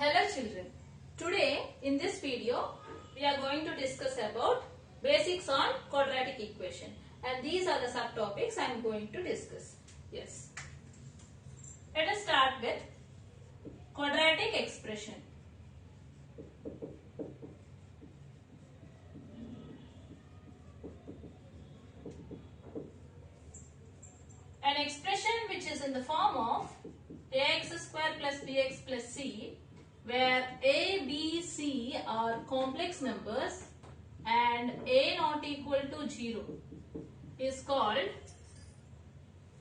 Hello children. Today in this video we are going to discuss about basics on quadratic equation, and these are the subtopics I am going to discuss. Yes. Let us start with quadratic expression. An expression which is in the form of ax square plus bx plus c, where a, b, c are complex numbers and a not equal to 0 is called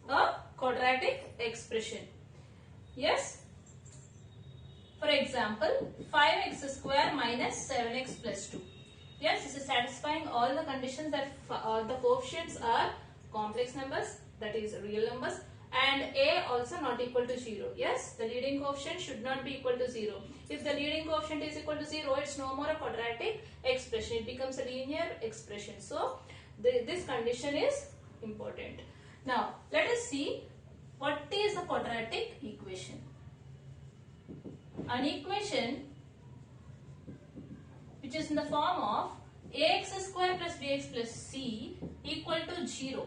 a quadratic expression. Yes. For example, 5x square minus 7x plus 2. Yes, this is satisfying all the conditions that the coefficients are complex numbers, that is real numbers, and a also not equal to 0. Yes, the leading coefficient should not be equal to 0. If the leading coefficient is equal to 0, it's no more a quadratic expression. It becomes a linear expression. So, this condition is important. Now, let us see what is a quadratic equation. An equation which is in the form of ax square plus bx plus c equal to 0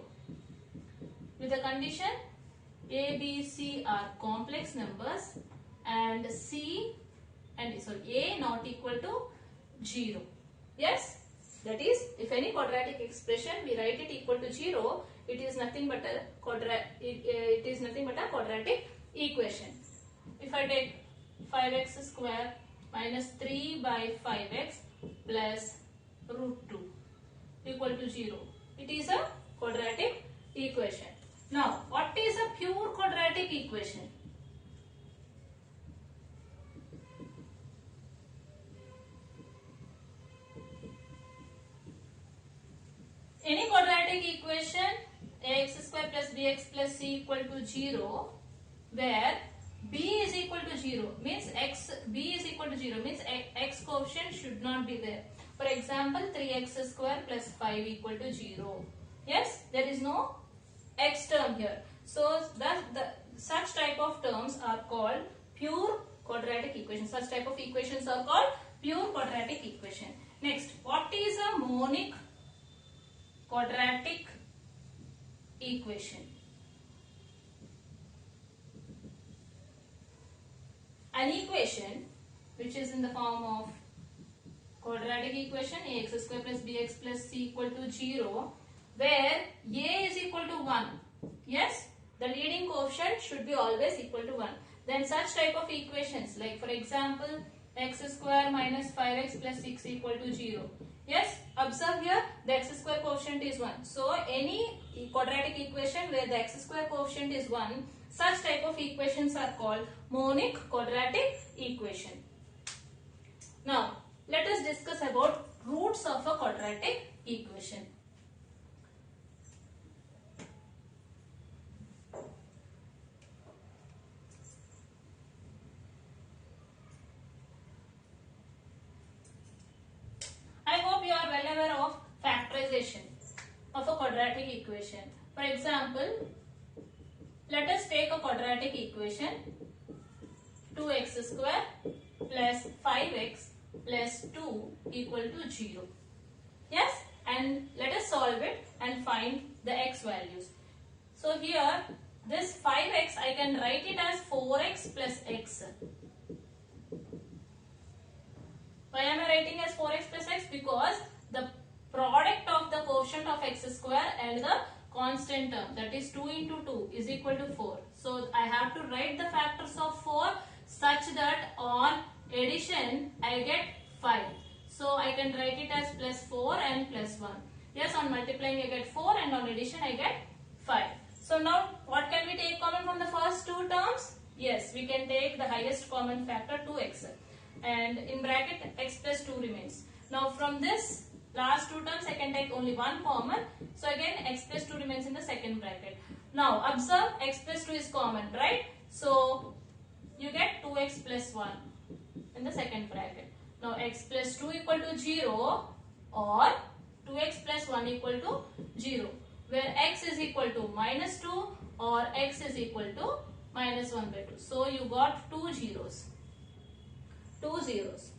with the condition a, b, c are complex numbers and a not equal to 0. Yes, that is, if any quadratic expression we write it equal to 0, it is nothing but a quadratic equation. If I take 5x square minus 3 by 5x plus root 2 equal to 0, it is a quadratic equation. Now, what is a pure quadratic equation? Any quadratic equation ax square plus bx plus c equal to 0, where b is equal to 0 means b is equal to 0 means x coefficient should not be there. For example, 3x square plus 5 equal to 0. Yes, there is no x term here. So such type of terms are called pure quadratic equation. Such type of equations are called pure quadratic equation. Next, what is a monic quadratic equation? An equation which is in the form of quadratic equation ax square plus bx plus c equal to 0, where a is equal to 1. Yes, the leading coefficient should be always equal to 1. Then such type of equations, like for example x square minus 5x plus 6 equal to 0. Yes, observe here the x square coefficient is 1. So any quadratic equation where the x square coefficient is 1, such type of equations are called monic quadratic equation. Now, let us discuss about roots of a quadratic equation. I hope you are well aware of factorization of a quadratic equation. For example, let us take a quadratic equation 2x square plus 5x plus 2 equal to 0. Yes, and let us solve it and find the x values. So here this 5x I can write it as 4x plus x. Why am I writing as 4x plus x? Because the product of the quotient of x square and the constant term, that is 2 into 2 is equal to 4. So I have to write the factors of 4 such that on addition I get 5. So I can write it as plus 4 and plus 1. Yes, on multiplying I get 4 and on addition I get 5. So now what can we take common from the first two terms? Yes, we can take the highest common factor 2x. And in bracket x plus 2 remains. Now from this last two terms I can take only one common. So again x plus 2 remains in the second bracket. Now observe x plus 2 is common, right? So you get 2x plus 1 in the second bracket. Now x plus 2 equal to 0 or 2x plus 1 equal to 0, where x is equal to minus 2 or x is equal to minus 1 by 2. So you got two zeros. 2 zeros.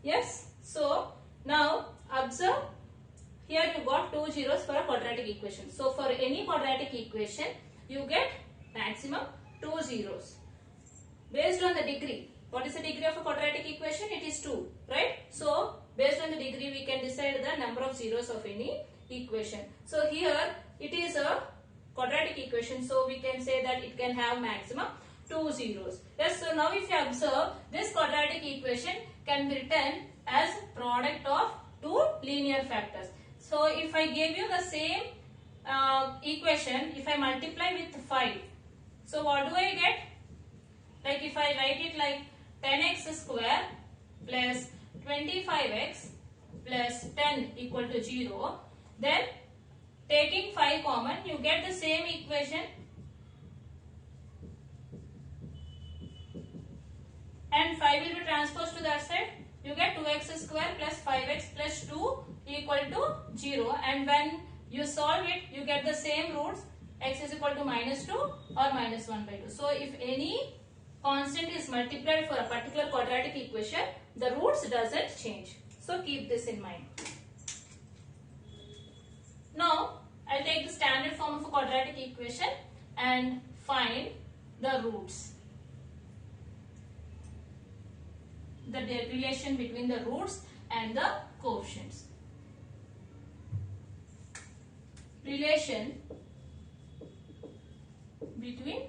Yes. So now observe here you got 2 zeros for a quadratic equation. So for any quadratic equation you get maximum 2 zeros. Based on the degree, what is the degree of a quadratic equation? It is 2, right? So based on the degree we can decide the number of zeros of any equation. So here it is a quadratic equation, so we can say that it can have maximum 2 zeros. Yes, so now if you observe, this quadratic equation can be written as product of two linear factors. So if I gave you the same equation, if I multiply with 5, so what do I get? Like if I write it like 10x square plus 25x plus 10 equal to 0, then taking 5 common, you get the same equation, and 5 will be transposed to that side. You get 2x square plus 5x plus 2 equal to 0, and when you solve it, you get the same roots. X is equal to minus 2 or minus 1 by 2. So if any constant is multiplied for a particular quadratic equation, the roots doesn't change. So keep this in mind. Now I'll take the standard form of a quadratic equation and find the roots. The relation between the roots and the coefficients. Relation between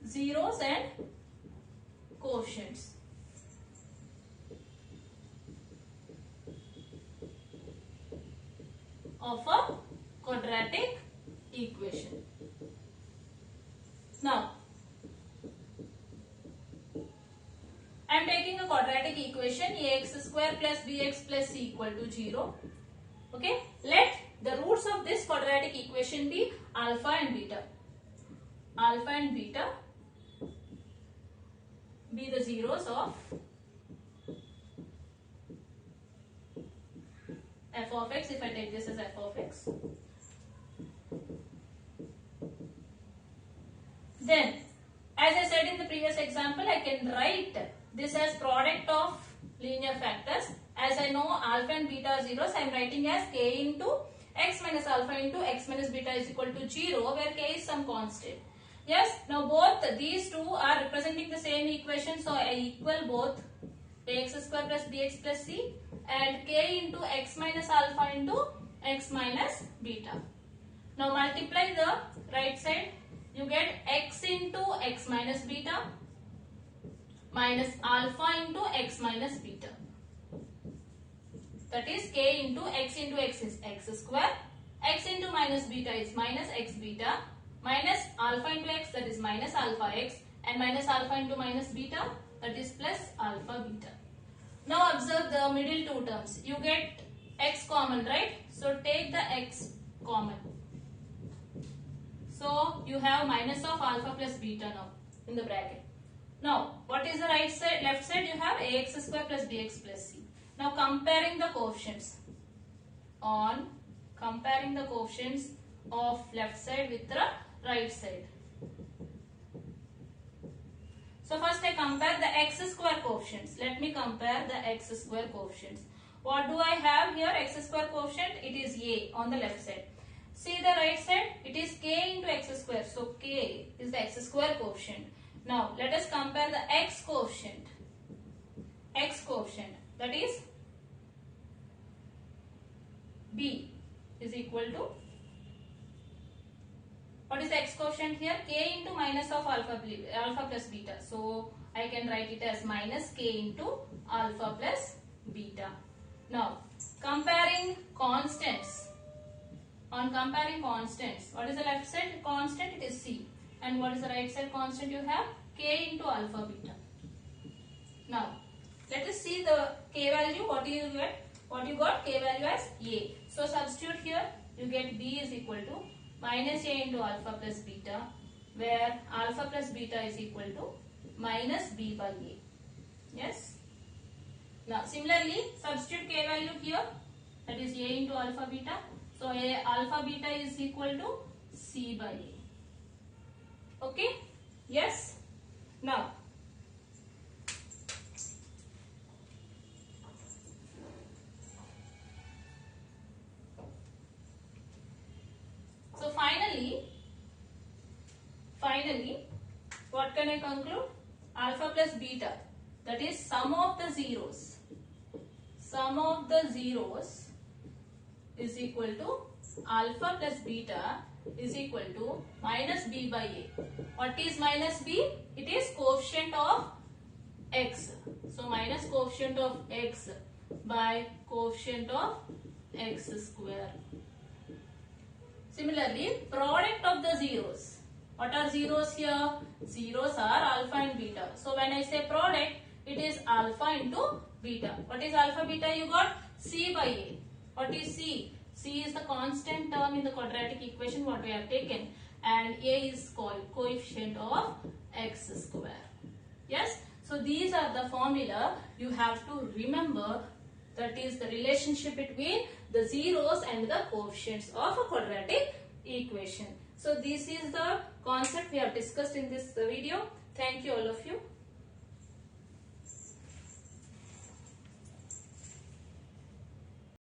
zeros and coefficients. Of a quadratic equation. Now, I am taking a quadratic equation ax square plus bx plus c equal to 0. Okay, let the roots of this quadratic equation be alpha and beta. Alpha and beta be the zeros of f of x, if I take this as f of x. Then, as I said in the previous example, I can write this as product of linear factors. As I know alpha and beta are zeros, I am writing as k into x minus alpha into x minus beta is equal to 0, where k is some constant. Yes, now both these two are representing the same equation, so I equal both ax square plus bx plus c and k into x minus alpha into x minus beta. Now multiply the right side, you get x into x minus beta minus alpha into x minus beta. That is k into x is x square, x into minus beta is minus x beta, minus alpha into x, that is minus alpha x, and minus alpha into minus beta, that is plus alpha beta. Now observe the middle two terms. You get x common, right? So take the x common. So you have minus of alpha plus beta now in the bracket. Now what is the right side? Left side you have ax square plus bx plus c. Now comparing the coefficients. On comparing the coefficients of left side with the right side. So first I compare the x square coefficients. Let me compare the x square coefficients. What do I have here? X square coefficient, it is a on the left side. See the right side, it is k into x square. So k is the x square coefficient. Now let us compare the x coefficient. X coefficient, that is b is equal to, what is the x coefficient here? K into minus of alpha plus beta. So I can write it as minus k into alpha plus beta. Now comparing constants. On comparing constants, what is the left side constant? It is c. And what is the right side constant? You have k into alpha beta. Now let us see the k value. What do you get? What you got? K value as a. So substitute here. You get b is equal to minus a into alpha plus beta, where alpha plus beta is equal to minus b by a. Yes. Now similarly substitute k value here, that is a into alpha beta. So alpha beta is equal to c by a. Okay. Yes. Now what can I conclude? Alpha plus beta, that is sum of the zeros. Sum of the zeros is equal to alpha plus beta is equal to minus b by a. What is minus b? It is coefficient of x. So minus coefficient of x by coefficient of x square. Similarly, product of the zeros. What are zeros here? Zeros are alpha and beta. So when I say product, it is alpha into beta. What is alpha beta? You got c by a. What is c? C is the constant term in the quadratic equation what we have taken, and a is called coefficient of x square. Yes? So these are the formula you have to remember, that is the relationship between the zeros and the coefficients of a quadratic equation. So this is the concept we have discussed in this video. Thank you all of you.